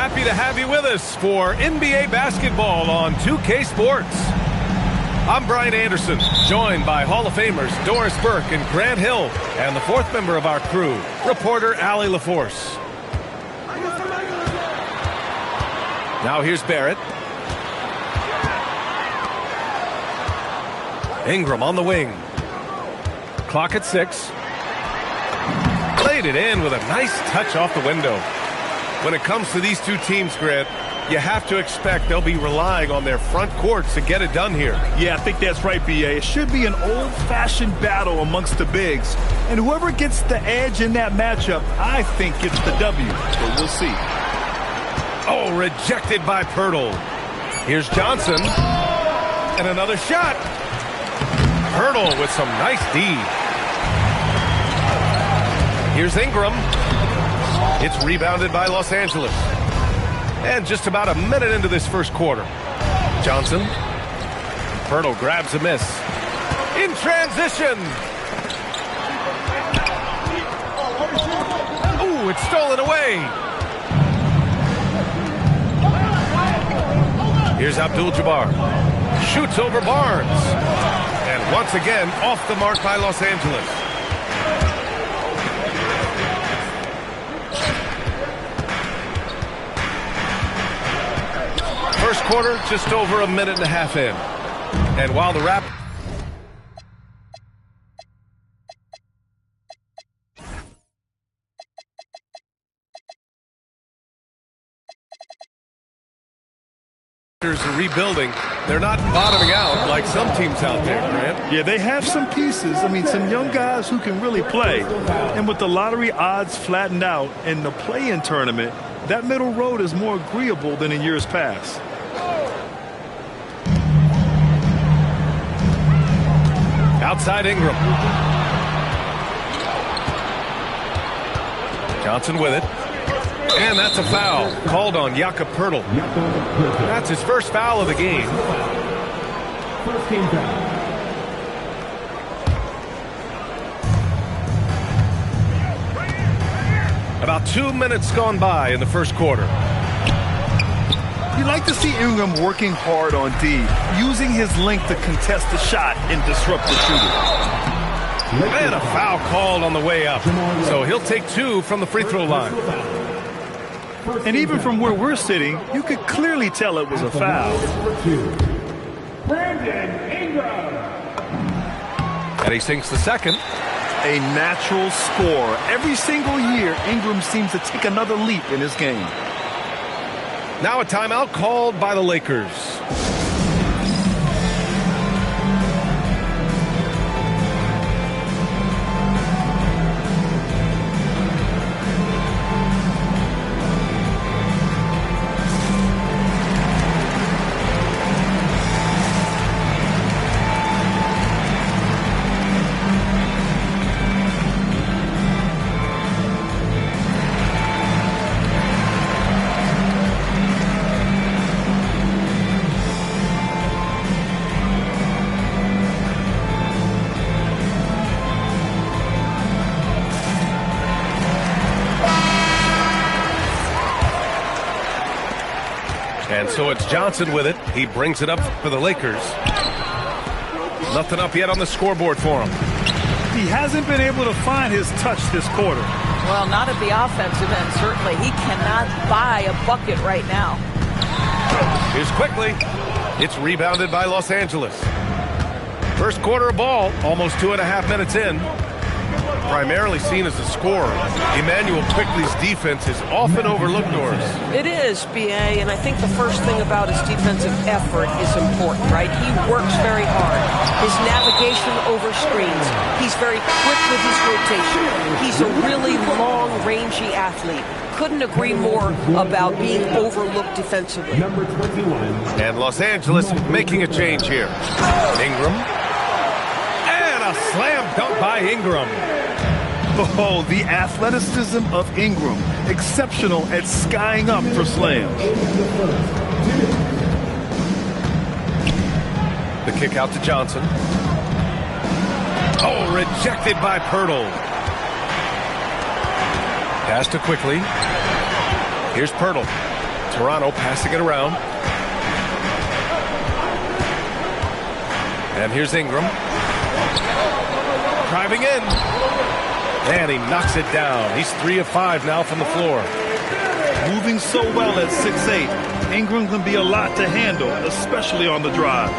Happy to have you with us for NBA basketball on 2K Sports. I'm Brian Anderson, joined by Hall of Famers Doris Burke and Grant Hill, and the fourth member of our crew, reporter Allie LaForce. Now here's Barrett. Ingram on the wing. Clock at 6. Laid it in with a nice touch off the window. When it comes to these two teams, Grant, you have to expect they'll be relying on their front courts to get it done here. Yeah, I think that's right, B.A. It should be an old-fashioned battle amongst the bigs. And whoever gets the edge in that matchup, I think gets the W. But we'll see. Oh, rejected by Pirtle. Here's Johnson. And another shot. Pirtle with some nice D. Here's Ingram. It's rebounded by Los Angeles. And just about a minute into this first quarter. Johnson. Pirtle grabs a miss. In transition. Ooh, it's stolen away. Here's Abdul-Jabbar. Shoots over Barnes. And once again, off the mark by Los Angeles. First quarter, just over a minute and a half in. And while the Raptors are rebuilding, they're not bottoming out like some teams out there, Grant. Yeah, they have some pieces. I mean, some young guys who can really play. And with the lottery odds flattened out in the play-in tournament, that middle road is more agreeable than in years past. Outside Ingram. Johnson with it. And that's a foul called on Jakob Pirtle. That's his first foul of the game. First team foul. About 2 minutes gone by in the first quarter. You like to see Ingram working hard on D, using his length to contest the shot and disrupt the shooter. And a foul called on the way up. So he'll take 2 from the free throw line. And even from where we're sitting, you could clearly tell it was a foul. Brandon Ingram. And he sinks the second. A natural scorer. Every single year, Ingram seems to take another leap in his game. Now a timeout called by the Lakers. And so it's Johnson with it. He brings it up for the Lakers. Nothing up yet on the scoreboard for him. He hasn't been able to find his touch this quarter. Well, not at the offensive end, certainly. He cannot buy a bucket right now. Here's quickly. It's rebounded by Los Angeles. First quarter of ball, almost 2.5 minutes in. Primarily seen as a scorer, Emmanuel Quickley's defense is often overlooked, Doris. It is, B.A., and I think the first thing about his defensive effort is important, right? He works very hard. His navigation over screens. He's very quick with his rotation. He's a really long, rangy athlete. Couldn't agree more about being overlooked defensively. Number 21. And Los Angeles making a change here. Ingram. And a slam dunk by Ingram. Oh, the athleticism of Ingram. Exceptional at skying up for slams. The kick out to Johnson. Oh, rejected by Pirtle. Pass to Quickly. Here's Pirtle. Toronto passing it around. And here's Ingram. Driving in. And he knocks it down. He's 3 of 5 now from the floor. Moving so well at 6'8". Ingram can be a lot to handle, especially on the drive.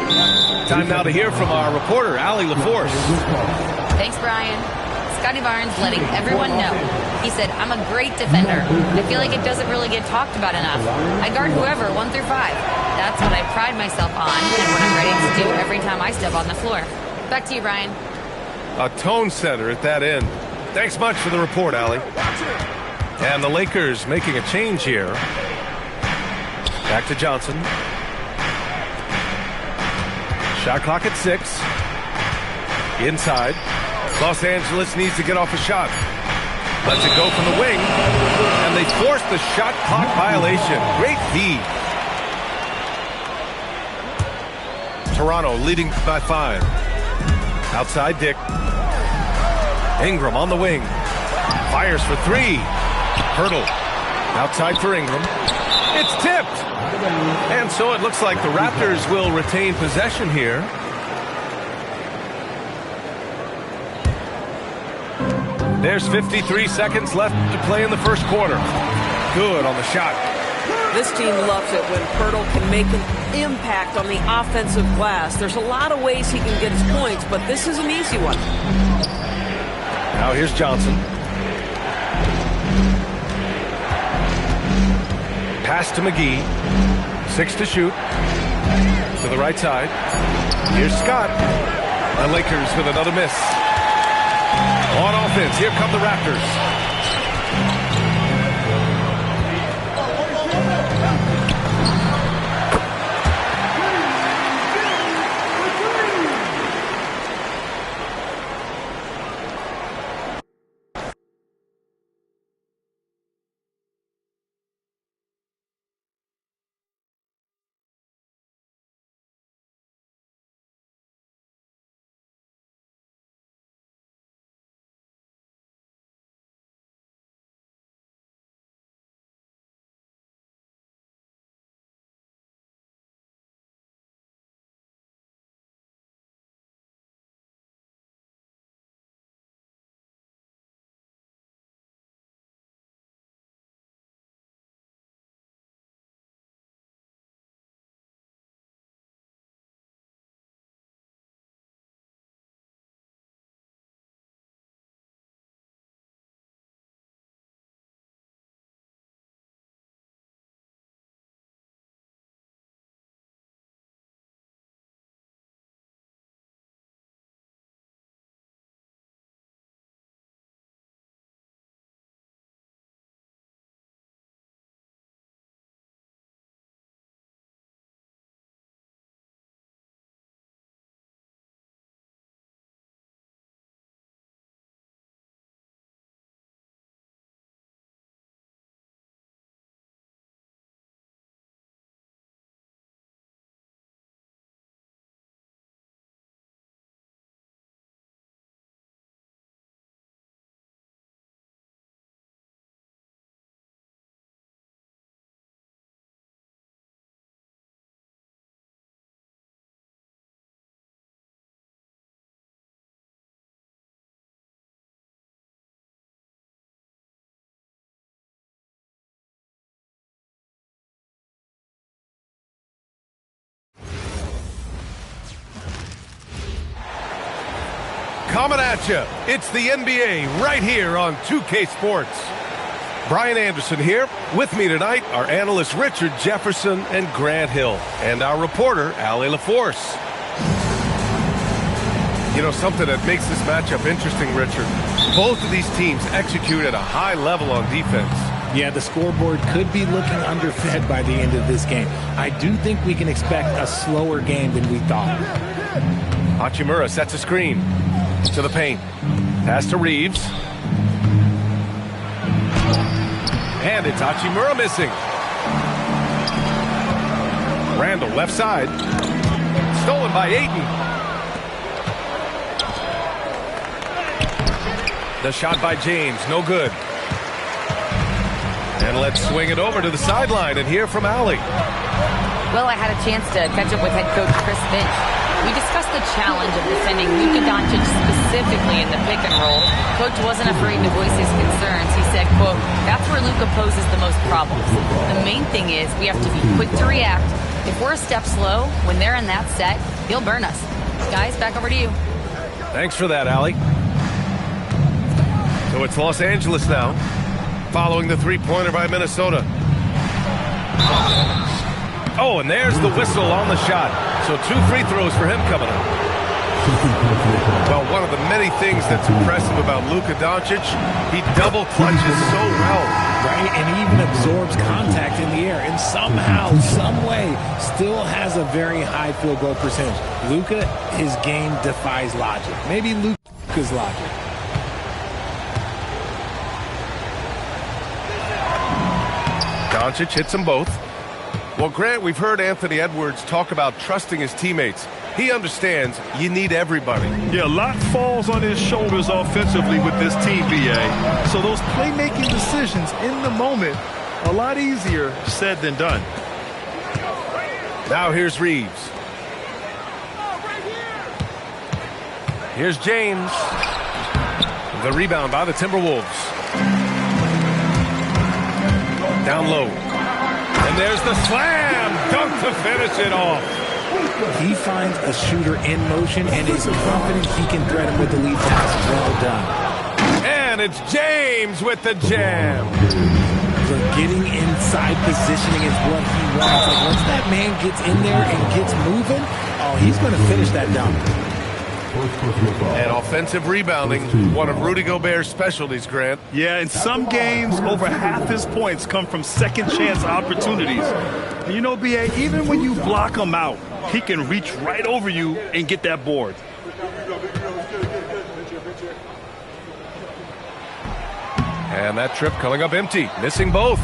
Time now to hear from our reporter, Allie LaForce. Thanks, Brian. Scotty Barnes letting everyone know. He said, I'm a great defender. I feel like it doesn't really get talked about enough. I guard whoever, 1 through 5. That's what I pride myself on and what I'm ready to do every time I step on the floor. Back to you, Brian. A tone setter at that end. Thanks much for the report, Allie. And the Lakers making a change here. Back to Johnson. Shot clock at 6. Inside. Los Angeles needs to get off a shot. Lets it go from the wing. And they force the shot clock violation. Great feed. Toronto leading by 5. Outside Dick. Ingram on the wing. Fires for 3. Hurdle. Outside for Ingram. It's tipped. And so it looks like the Raptors will retain possession here. There's 53 seconds left to play in the first quarter. Good on the shot. This team loves it when Pirtle can make an impact on the offensive glass. There's a lot of ways he can get his points, but this is an easy one. Now here's Johnson. Pass to McGee. 6 to shoot. To the right side. Here's Scott. The Lakers with another miss. On offense, here come the Raptors. Coming at you, it's the NBA right here on 2K Sports. Brian Anderson here. With me tonight are analysts Richard Jefferson and Grant Hill, and our reporter, Allie LaForce. You know, something that makes this matchup interesting, Richard, both of these teams execute at a high level on defense. Yeah, the scoreboard could be looking underfed by the end of this game. I do think we can expect a slower game than we thought. Hachimura sets a screen to the paint. Pass to Reeves. And it's Hachimura missing. Randall left side. Stolen by Ayton. The shot by James, no good. And let's swing it over to the sideline and hear from Allie. Well, I had a chance to catch up with head coach Chris Finch. We discussed the challenge of defending Luka Doncic specifically in the pick and roll. Coach wasn't afraid to voice his concerns. He said, quote, "That's where Luka poses the most problems. The main thing is we have to be quick to react. If we're a step slow, when they're in that set, he'll burn us." Guys, back over to you. Thanks for that, Allie. So it's Los Angeles now, following the three-pointer by Minnesota. Oh, and there's the whistle on the shot. So 2 free throws for him coming up. Well, one of the many things that's impressive about Luka Doncic, he double clutches so well. Right, and he even absorbs contact in the air, and somehow, some way, still has a very high field goal percentage. Luka, his game defies logic. Maybe Luka's logic. Doncic hits them both. Well, Grant, we've heard Anthony Edwards talk about trusting his teammates. He understands you need everybody. Yeah, a lot falls on his shoulders offensively with this team, BA. So those playmaking decisions in the moment, a lot easier said than done. Now here's Reeves. Here's James. The rebound by the Timberwolves. Down low. And there's the slam dunk to finish it off. He finds a shooter in motion and is confident he can thread him with the lead pass. Well done. And it's James with the jam. So getting inside positioning is what he wants. Like once that man gets in there and gets moving, oh, he's going to finish that dunk. And offensive rebounding, one of Rudy Gobert's specialties, Grant. Yeah, in some games, over half his points come from second chance opportunities. And you know, BA, even when you block him out, he can reach right over you and get that board. And that trip coming up empty, missing both.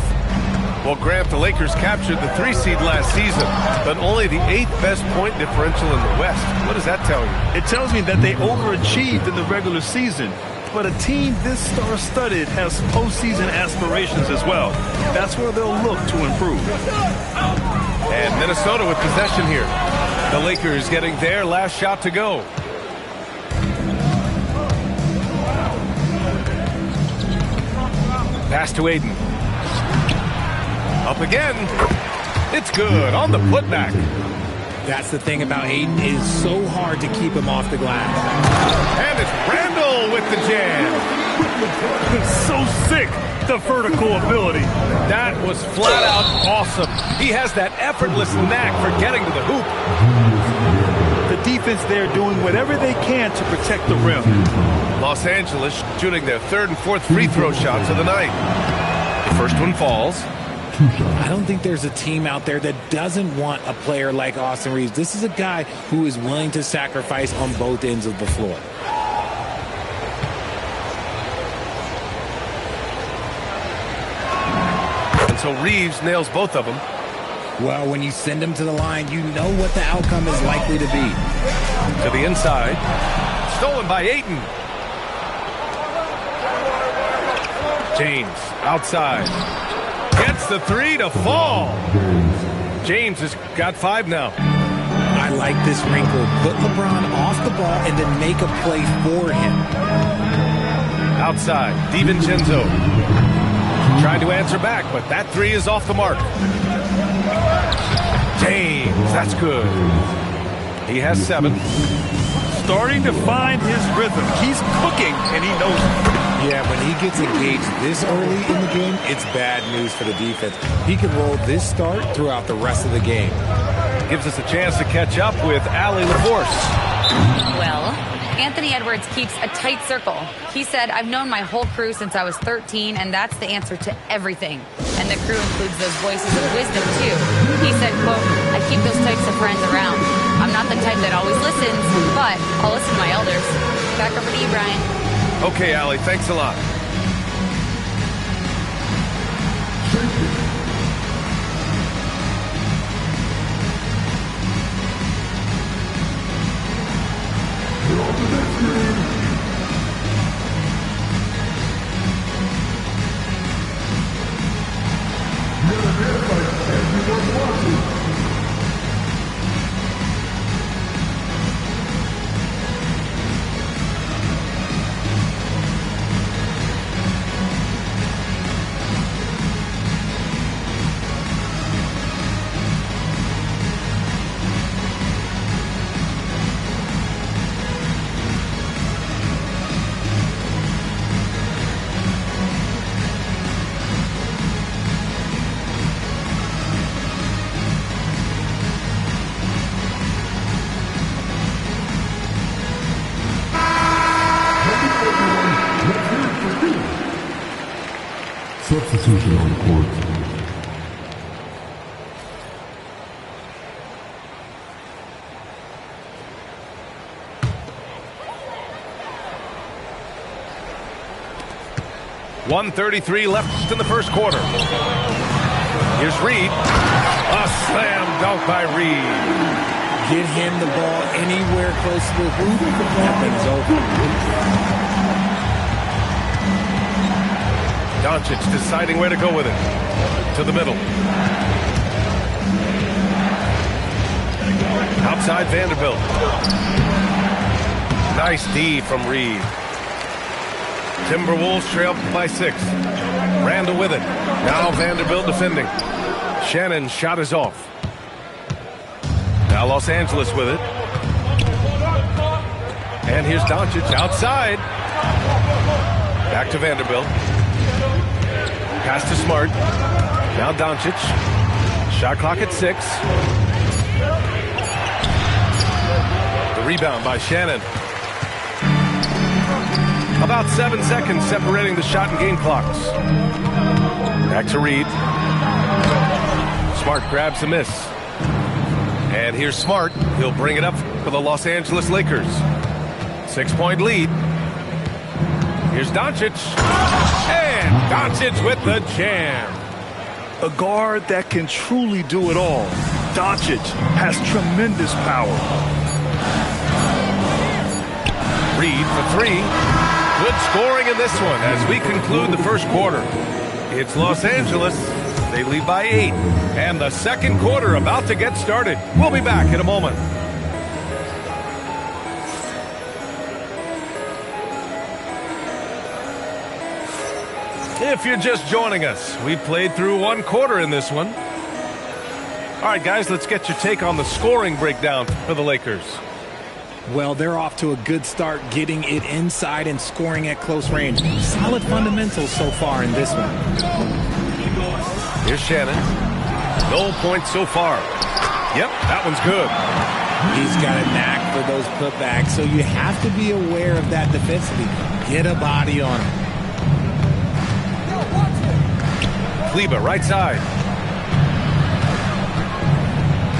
Well, Grant, the Lakers captured the 3 seed last season, but only the 8th best point differential in the West. What does that tell you? It tells me that they overachieved in the regular season. But a team this star-studded has postseason aspirations as well. That's where they'll look to improve. And Minnesota with possession here. The Lakers getting their last shot to go. Pass to Aiden. Up again. It's good on the putback. That's the thing about Aiden. It is so hard to keep him off the glass. And it's Randall with the jam. So sick, the vertical ability. That was flat out awesome. He has that effortless knack for getting to the hoop. The defense there doing whatever they can to protect the rim. Los Angeles shooting their 3rd and 4th free throw shots of the night. The first one falls. I don't think there's a team out there that doesn't want a player like Austin Reeves. This is a guy who is willing to sacrifice on both ends of the floor. And so Reeves nails both of them. Well, when you send him to the line, you know what the outcome is likely to be. To the inside. Stolen by Ayton. James outside. Gets the 3 to fall. James has got 5 now. I like this wrinkle. Put LeBron off the ball and then make a play for him. Outside, DiVincenzo. Tried to answer back, but that 3 is off the mark. James, that's good. He has 7. Starting to find his rhythm. He's cooking, and he knows it. Yeah, when he gets engaged this early in the game, it's bad news for the defense. He can roll this start throughout the rest of the game. Gives us a chance to catch up with Allie LaForce. Well, Anthony Edwards keeps a tight circle. He said, "I've known my whole crew since I was 13, and that's the answer to everything." And the crew includes those voices of wisdom, too. He said, quote, "I keep those types of friends around. I'm not the type that always listens, but I'll listen to my elders." Back over to you, Brian. Okay, Allie, thanks a lot. Substitution on the court. .133 left in the first quarter. Here's Reed. A slam dunk by Reed. Get him the ball anywhere close to the hoop. That thing's over. Doncic deciding where to go with it. To the middle. Outside Vanderbilt. Nice D from Reed. Timberwolves trail by 6. Randall with it. Now Vanderbilt defending. Shannon's shot is off. Now Los Angeles with it. And here's Doncic outside. Back to Vanderbilt. Pass to Smart. Now Doncic. Shot clock at 6. The rebound by Shannon. About 7 seconds separating the shot and game clocks. Back to Reed. Smart grabs a miss. And here's Smart. He'll bring it up for the Los Angeles Lakers. 6-point lead. Here's Doncic. And Doncic with the jam. A guard that can truly do it all. Doncic has tremendous power. Reed for 3. Good scoring in this one as we conclude the first quarter. It's Los Angeles. They lead by 8. And the second quarter about to get started. We'll be back in a moment. If you're just joining us, we played through one quarter in this one. All right, guys, let's get your take on the scoring breakdown for the Lakers. Well, they're off to a good start getting it inside and scoring at close range. Solid fundamentals so far in this one. Here's Shannon. No points so far. Yep, that one's good. He's got a knack for those putbacks, so you have to be aware of that defensively. Get a body on him. Kleba, right side.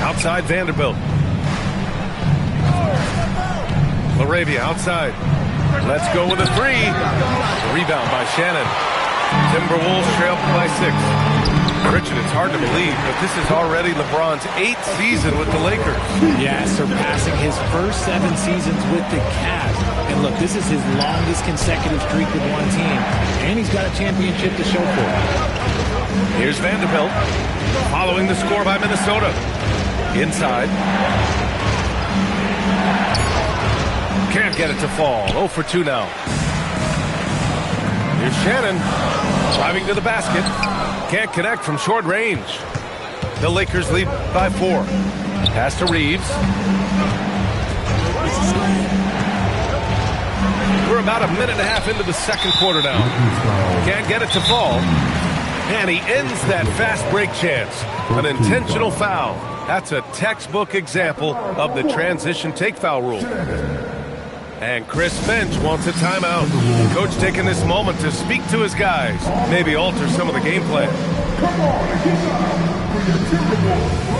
Outside Vanderbilt. LaRavia outside. Let's go with a 3. Rebound by Shannon. Timberwolves trail by 6. Richard, it's hard to believe, but this is already LeBron's 8th season with the Lakers. Yeah, surpassing his first 7 seasons with the Cavs. And look, this is his longest consecutive streak with one team. And he's got a championship to show for it. Here's Vanderbilt. Following the score by Minnesota. Inside. Can't get it to fall. 0 for 2 now. Here's Shannon. Driving to the basket. Can't connect from short range. The Lakers lead by 4. Pass to Reeves. We're about a minute and a half into the second quarter now. Can't get it to fall. And he ends that fast break chance. An intentional foul. That's a textbook example of the transition take foul rule. And Chris Finch wants a timeout. Coach taking this moment to speak to his guys. Maybe alter some of the game plan. Come on and get out for your Timberwolves.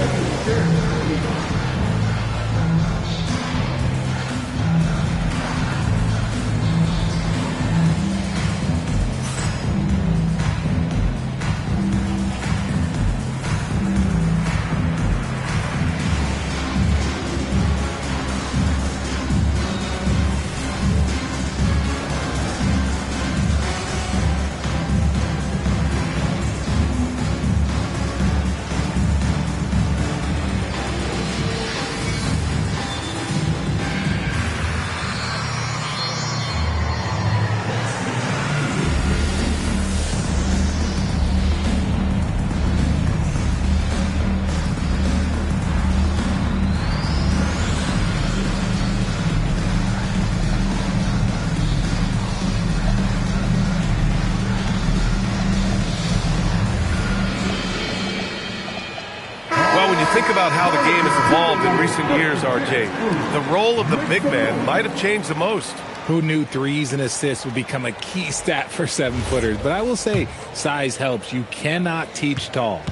Think about how the game has evolved in recent years, RJ. The role of the big man might have changed the most. Who knew threes and assists would become a key stat for 7-footers? But I will say size helps. You cannot teach tall.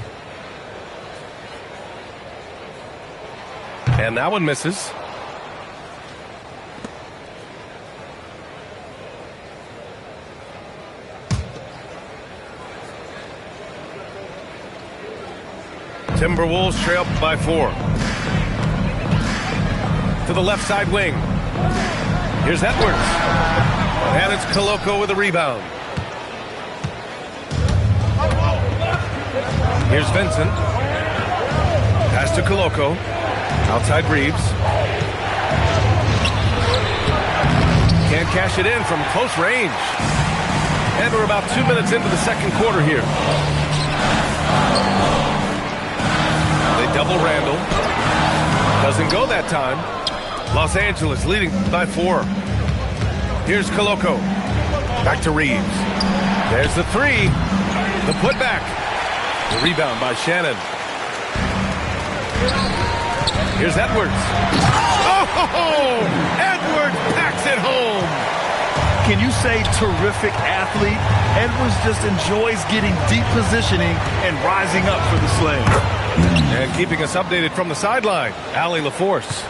And that one misses. Timberwolves trail by 4. To the left side wing. Here's Edwards. And it's Koloko with a rebound. Here's Vincent. Pass to Koloko. Outside Reeves. Can't cash it in from close range. And we're about 2 minutes into the second quarter here. They double Randall. Doesn't go that time. Los Angeles leading by 4. Here's Koloko. Back to Reeves. There's the 3. The putback. The rebound by Shannon. Here's Edwards. Oh! Edwards packs it home. Can you say terrific athlete? Edwards just enjoys getting deep positioning and rising up for the slam. And keeping us updated from the sideline, Allie LaForce.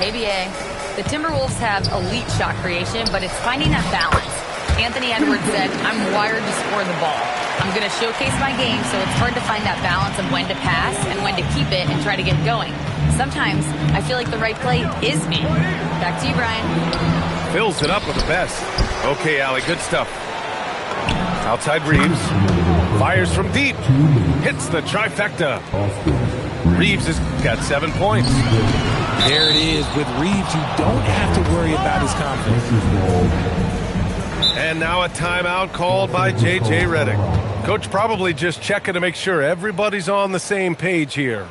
Hey, BA. The Timberwolves have elite shot creation, but it's finding that balance. Anthony Edwards said, I'm wired to score the ball. I'm going to showcase my game, so it's hard to find that balance of when to pass and when to keep it and try to get going. Sometimes I feel like the right play is me. Back to you, Brian. Fills it up with the best. Okay, Allie, good stuff. Outside Reeves. Fires from deep. Hits the trifecta. Reeves has got 7 points. There it is. With Reeves, you don't have to worry about his confidence. And now a timeout called by J.J. Redick. Coach probably just checking to make sure everybody's on the same page here.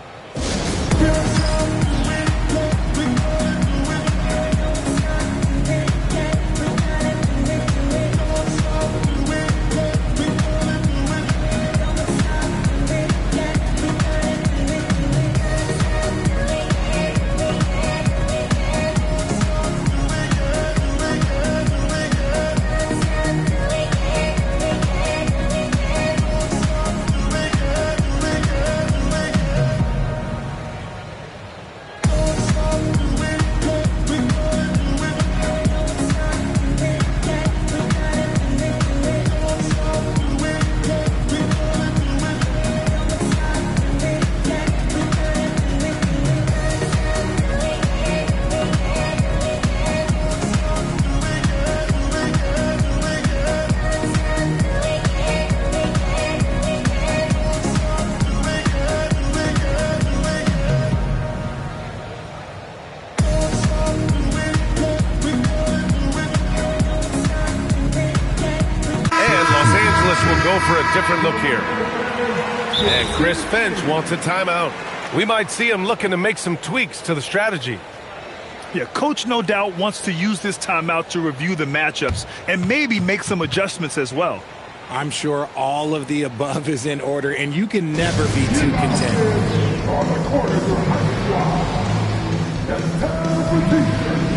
For a different look here. And Chris Finch wants a timeout. We might see him looking to make some tweaks to the strategy. Yeah, coach no doubt wants to use this timeout to review the matchups and maybe make some adjustments as well. I'm sure all of the above is in order, and you can never be too content. On the corner to That's time for defense.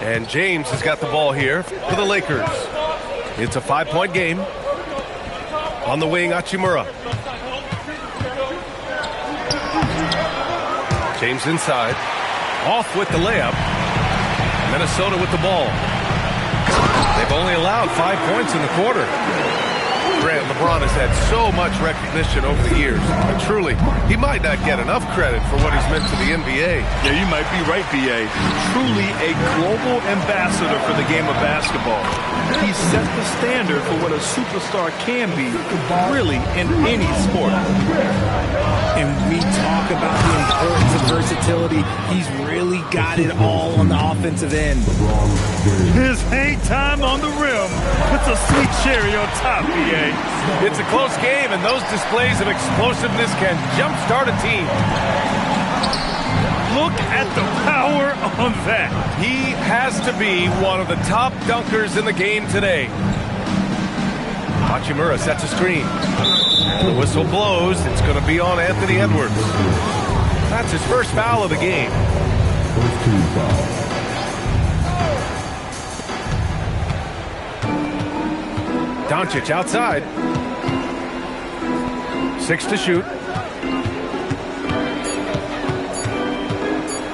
And James has got the ball here for the Lakers. It's a 5-point game. On the wing, Hachimura. James inside. Off with the layup. Minnesota with the ball. They've only allowed 5 points in the quarter. Grant, LeBron has had so much recognition over the years. And truly, he might not get enough credit for what he's meant to the NBA. Yeah, you might be right, B.A. Truly a global ambassador for the game of basketball. He set the standard for what a superstar can be, really, in any sport. And we talk about the importance of versatility. He's really got it all on the offensive end. His hang time on the rim puts a sweet cherry on top, B.A. It's a close game, and those displays of explosiveness can jumpstart a team. Look at the power on that. He has to be one of the top dunkers in the game today. Hachimura sets a screen. And the whistle blows. It's going to be on Anthony Edwards. That's his first foul of the game. First team foul. Doncic outside. 6 to shoot.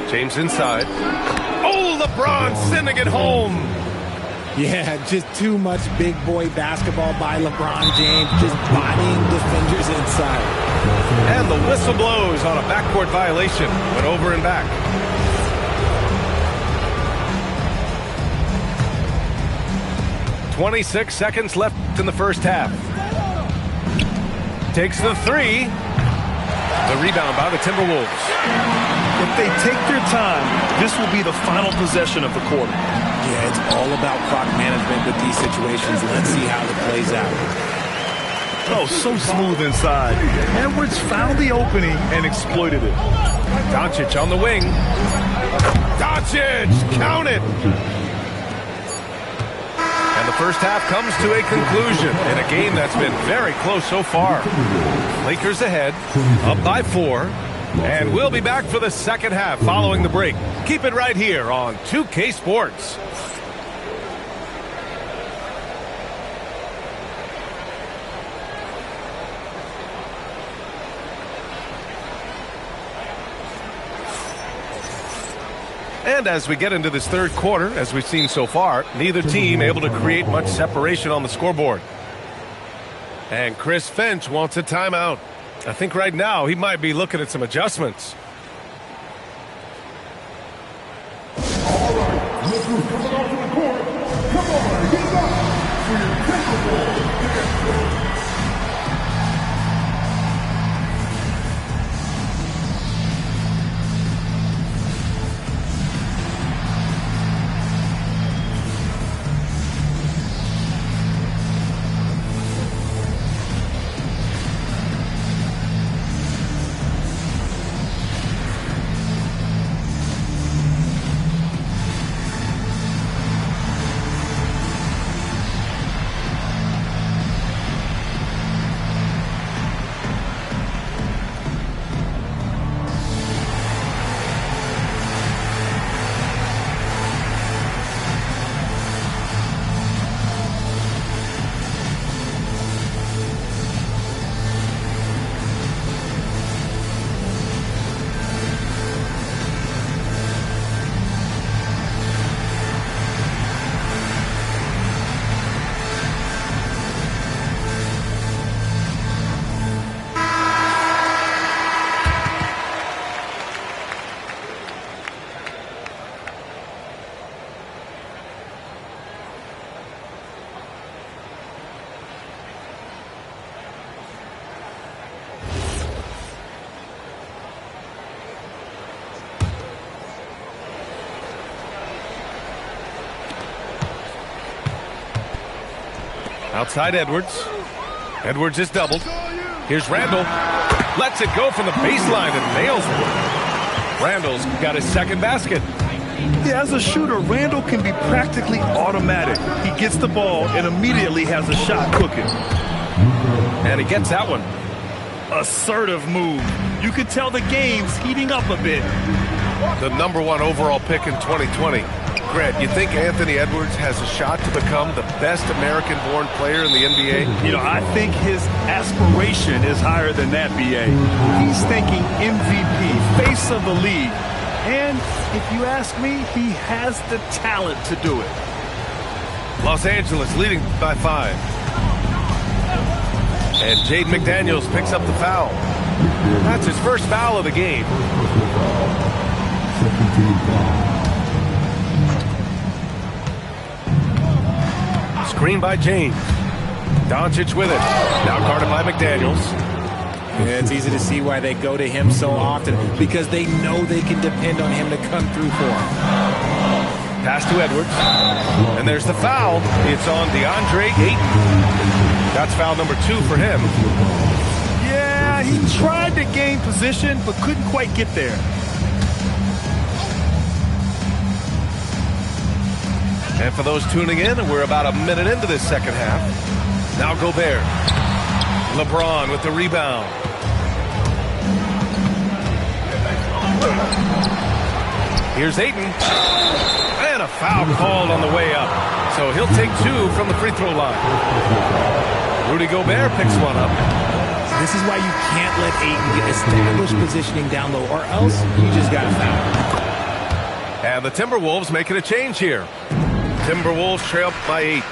James inside. Oh, LeBron sending it home. Yeah, just too much big boy basketball by LeBron James, just bodying defenders inside. And the whistle blows on a backcourt violation. Went over and back. "26 seconds left in the first half. Takes the three. The rebound by the Timberwolves. If they take their time, this will be the final possession of the quarter. Yeah, it's all about clock management with these situations. Let's see how it plays out. Oh, so smooth inside. Edwards found the opening and exploited it. Doncic on the wing. Doncic! Count it! And the first half comes to a conclusion in a game that's been very close so far. Lakers ahead, up by 4. And we'll be back for the second half following the break. Keep it right here on 2K Sports. And as we get into this third quarter, as we've seen so far, neither team able to create much separation on the scoreboard. And Chris Finch wants a timeout. I think right now he might be looking at some adjustments. All right, look who's coming out to the court. Come on, get up for your takeovers. Outside Edwards. Edwards is doubled. Here's Randall. Lets it go from the baseline and nails it. Randall's got his second basket. Yeah, as a shooter, Randall can be practically automatic. He gets the ball and immediately has a shot cooking. And he gets that one. Assertive move. You can tell the game's heating up a bit. The #1 overall pick in 2020. Grant, you think Anthony Edwards has a shot to become the best American-born player in the NBA? You know, I think his aspiration is higher than that, B.A. He's thinking MVP, face of the league. And if you ask me, he has the talent to do it. Los Angeles leading by 5. And Jaden McDaniels picks up the foul. That's his first foul of the game. Screen by James. Doncic with it. Now guarded by McDaniels. Yeah, it's easy to see why they go to him so often, because they know they can depend on him to come through for them. Pass to Edwards. And there's the foul. It's on DeAndre Ayton. That's foul number 2 for him. Yeah, he tried to gain position, but couldn't quite get there. And for those tuning in, we're about a minute into this second half. Now Gobert. LeBron with the rebound. Here's Ayton. And a foul called on the way up. So he'll take 2 from the free throw line. Rudy Gobert picks one up. This is why you can't let Ayton get established positioning down low, or else you just got to foul. And the Timberwolves making a change here. Timberwolves trail by 8.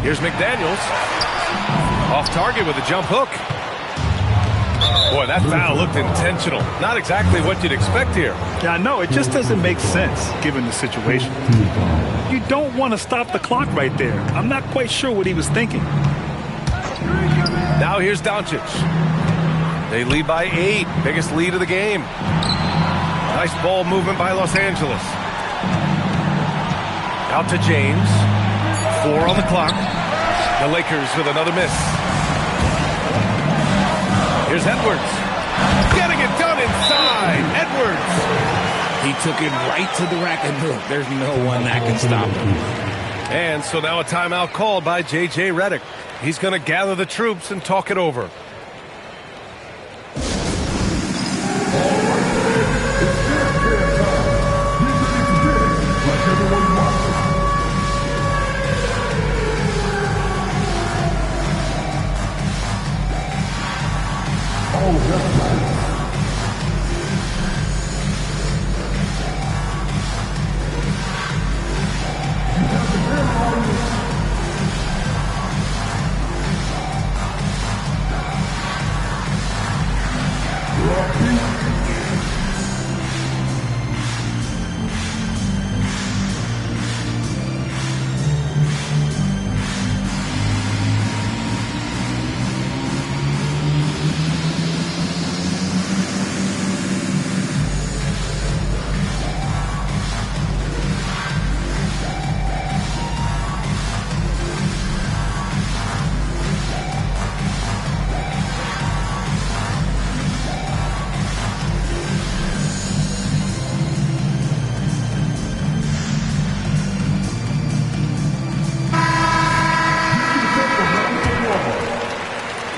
Here's McDaniels. Off target with a jump hook. Boy, that foul looked intentional. Not exactly what you'd expect here. Yeah, I know. It just doesn't make sense given the situation. You don't want to stop the clock right there. I'm not quite sure what he was thinking. Now here's Doncic. They lead by 8. Biggest lead of the game. Nice ball movement by Los Angeles. Out to James. 4 on the clock. The Lakers with another miss. Here's Edwards. Getting it done inside. Edwards. He took it right to the rack, and look, there's no one that can stop him. And so now a timeout called by J.J. Redick. He's going to gather the troops and talk it over.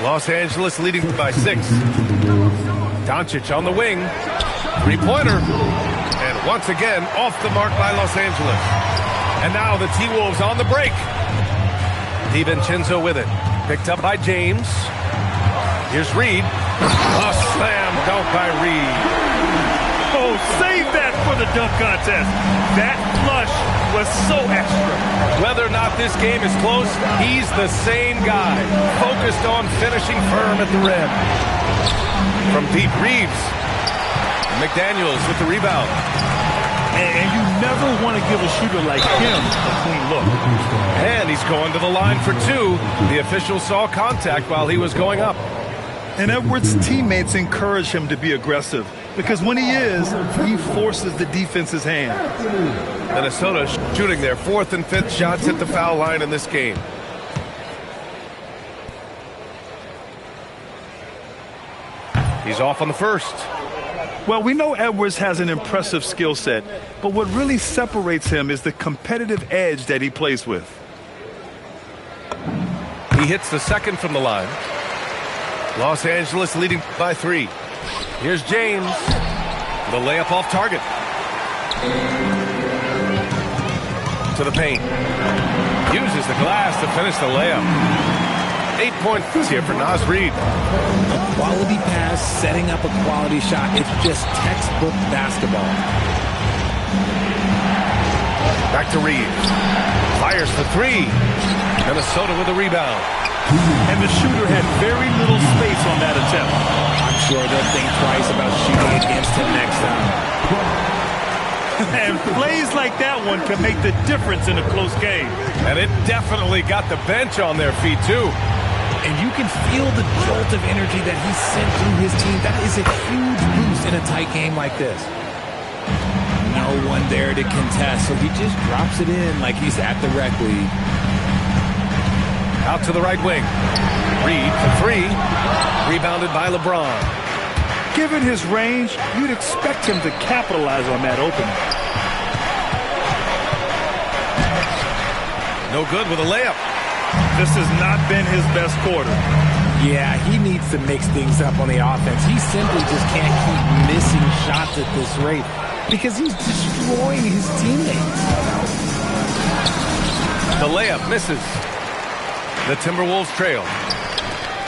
Los Angeles leading by 6. Doncic on the wing. 3-pointer. And once again, off the mark by Los Angeles. And now the T-Wolves on the break. DiVincenzo with it. Picked up by James. Here's Reed. A slam dunk by Reed. Oh, save that for the dunk contest. That flush was so extra. Whether or not this game is close, he's the same guy, focused on finishing firm at the rim. From deep, Reeves. McDaniels with the rebound. And you never want to give a shooter like him a clean look. And he's going to the line for 2. The official saw contact while he was going up. And Edwards' teammates encourage him to be aggressive, because when he is, he forces the defense's hand. Minnesota shooting their 4th and 5th shots at the foul line in this game. He's off on the first. Well, we know Edwards has an impressive skill set, but what really separates him is the competitive edge that he plays with. He hits the second from the line. Los Angeles leading by 3. Here's James. The layup off target. to the paint. Uses the glass to finish the layup. 8 points here for Naz Reid. A quality pass, setting up a quality shot. It's just textbook basketball. Back to Reeves. Fires for three. Minnesota with a rebound. And the shooter had very little space on that attempt. I'm sure they'll think twice about shooting against him next time. And plays like that one can make the difference in a close game. And it definitely got the bench on their feet, too. And you can feel the jolt of energy that he sent through his team. That is a huge boost in a tight game like this. No one there to contest, so he just drops it in like he's at the rec league. Out to the right wing. Reid for three. Rebounded by LeBron. Given his range, you'd expect him to capitalize on that opening. No good with a layup. This has not been his best quarter. Yeah, he needs to mix things up on the offense. He simply just can't keep missing shots at this rate because he's destroying his teammates. The layup misses. The Timberwolves trail.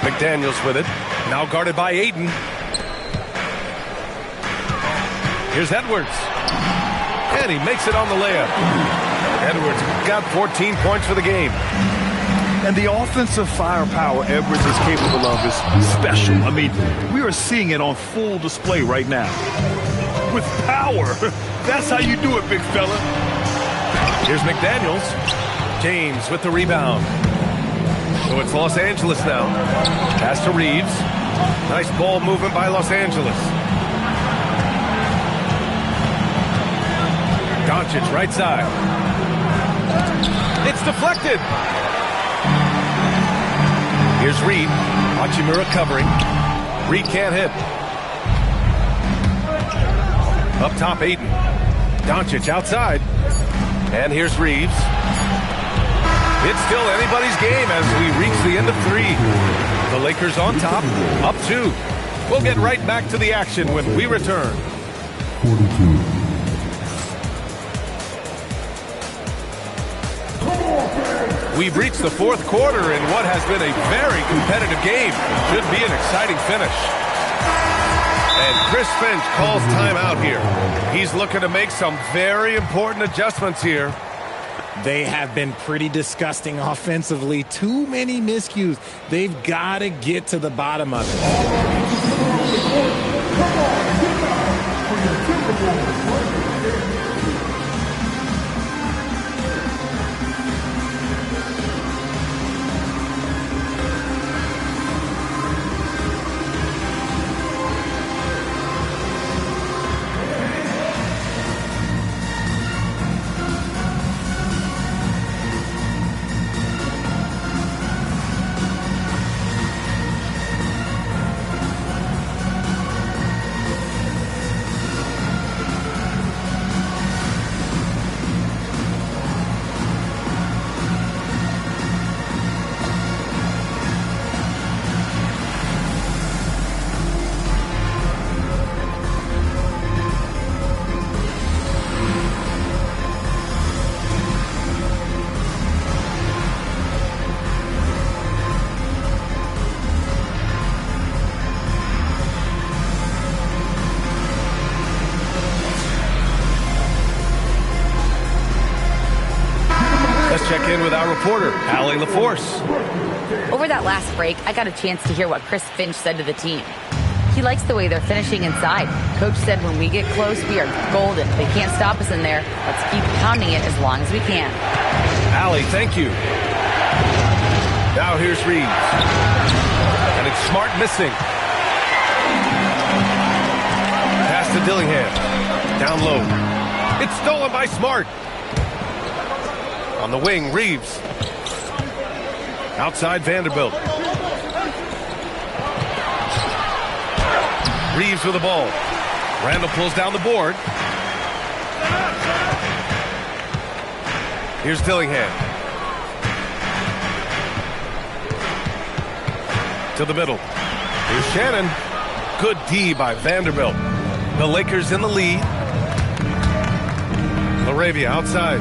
McDaniels with it. Now guarded by Ayton. Here's Edwards. And he makes it on the layup. Edwards got 14 points for the game. And the offensive firepower Edwards is capable of is special. I mean, we are seeing it on full display right now. With power. That's how you do it, big fella. Here's McDaniels. James with the rebound. So it's Los Angeles now. Pass to Reeves. Nice ball movement by Los Angeles. Doncic right side. It's deflected. Here's Reid. Hachimura covering. Reid can't hit. Up top, Ayton. Doncic outside. And here's Reeves. It's still anybody's game as we reach the end of three. The Lakers on top, up two. We'll get right back to the action when we return. 42. We've reached the fourth quarter in what has been a very competitive game. Should be an exciting finish. And Chris Finch calls timeout here. He's looking to make some very important adjustments here. They have been pretty disgusting offensively. Too many miscues. They've got to get to the bottom of it. Check in with our reporter, Allie LaForce. Over that last break, I got a chance to hear what Chris Finch said to the team. He likes the way they're finishing inside. Coach said when we get close, we are golden. They can't stop us in there. Let's keep pounding it as long as we can. Allie, thank you. Now here's Reeves. And it's Smart missing. Pass to Dillingham. Down low. It's stolen by Smart. On the wing, Reeves. Outside Vanderbilt. Reeves with the ball. Randall pulls down the board. Here's Dillingham. To the middle. Here's Shannon. Good D by Vanderbilt. The Lakers in the lead. Laravia outside.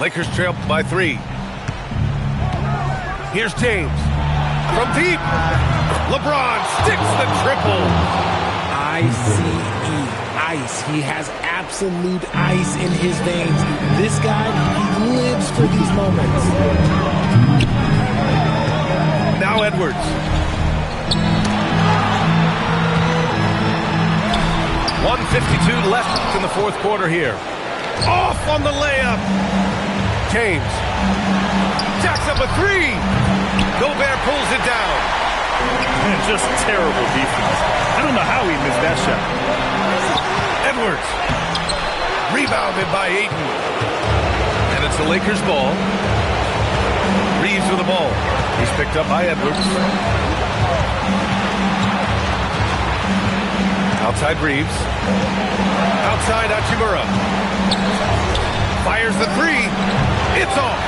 Lakers trail by 3. Here's James. From deep. LeBron sticks the triple. ICE. Ice. He has absolute ice in his veins. This guy, he lives for these moments. Now Edwards. 1:52 left in the fourth quarter here. Off on the layup. James. Jacks up a 3. Gobert pulls it down. Just terrible defense. I don't know how he missed that shot. Edwards. Rebounded by Ayton. And it's the Lakers' ball. Reeves with the ball. He's picked up by Edwards. Outside Reeves. Outside Hachimura. Fires the 3. It's off.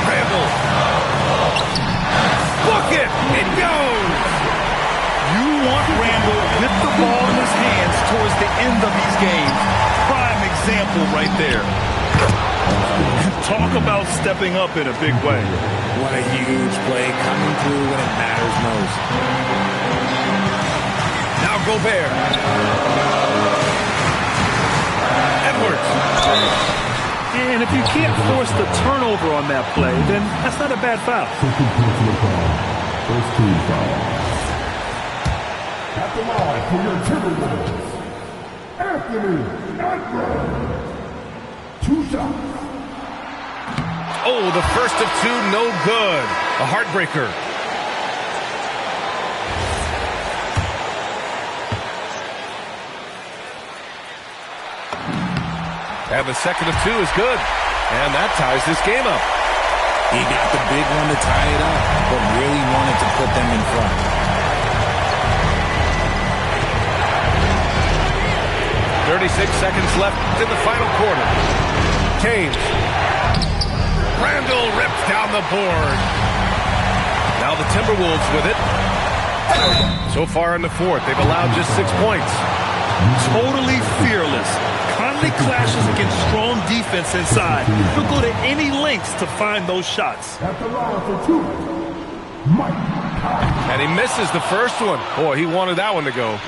Randall. Book it. It goes. You want Randall with the ball in his hands towards the end of these games. Prime example right there. Talk about stepping up in a big way. What a huge play, coming through when it matters most. Now Gobert. Edwards. And if you can't force the turnover on that play, then that's not a bad foul. First team foul. At the line for your Timberwolves, Anthony Edwards. 2 shots. Oh, the first of 2, no good. A heartbreaker. And the second of 2 is good. And that ties this game up. He got the big one to tie it up, but really wanted to put them in front. .36 seconds left in the final quarter. James. Randall rips down the board. Now the Timberwolves with it. So far in the fourth, they've allowed just 6 points. Totally fearless. Constantly clashes against strong defense inside. He'll go to any lengths to find those shots. At the line for 2, Mike. And he misses the first one. Boy, he wanted that one to go.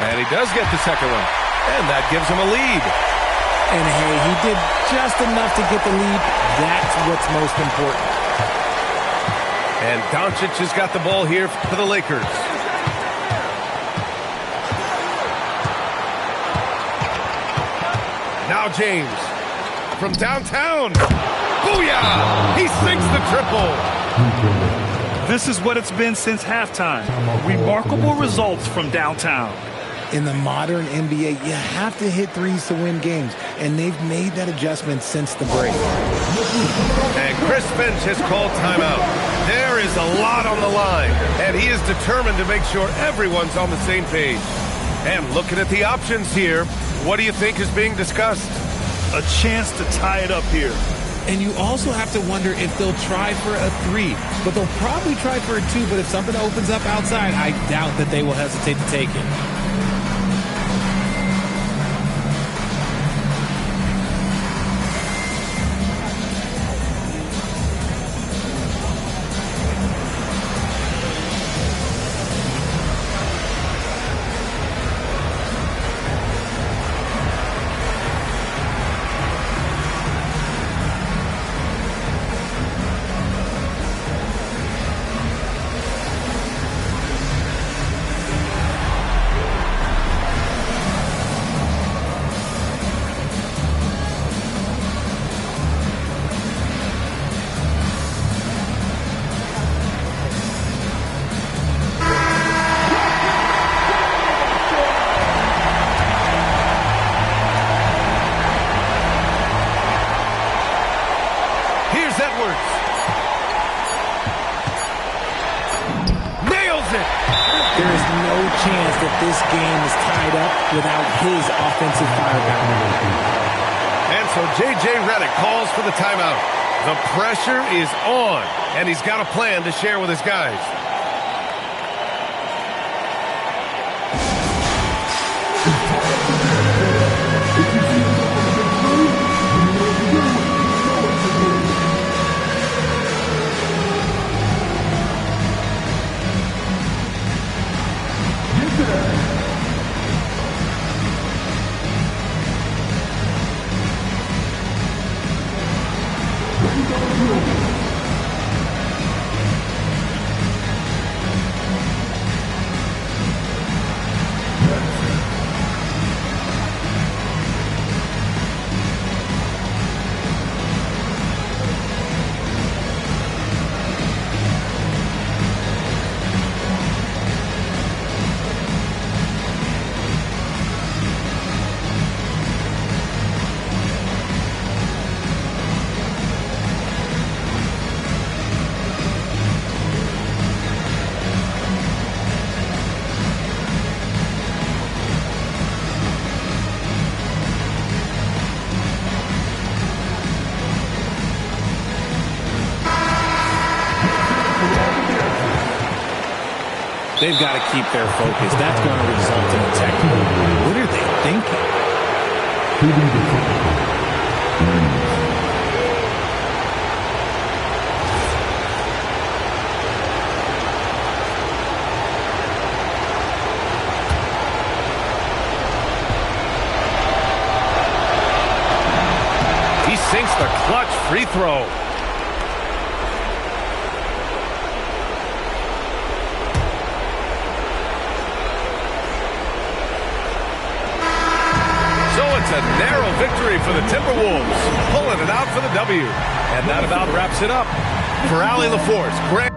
And he does get the second one. And that gives him a lead. And hey, he did just enough to get the lead. That's what's most important. And Doncic has got the ball here for the Lakers. Now James. From downtown. Booyah! He sinks the triple. This is what it's been since halftime. Remarkable results from downtown. In the modern NBA, you have to hit threes to win games, and they've made that adjustment since the break. And Chris Finch has called timeout. There is a lot on the line, and he is determined to make sure everyone's on the same page. And looking at the options here, what do you think is being discussed? A chance to tie it up here. And you also have to wonder if they'll try for a 3, but they'll probably try for a 2, but if something opens up outside, I doubt that they will hesitate to take it. This game is tied up without his offensive firepower. And so J.J. Redick calls for the timeout. The pressure is on, and he's got a plan to share with his guys. They've got to keep their focus. That's going to result in a technical. What are they thinking? He sinks the clutch free throw. It's a narrow victory for the Timberwolves, pulling it out for the W. And that about wraps it up. For Allie LaForce, great.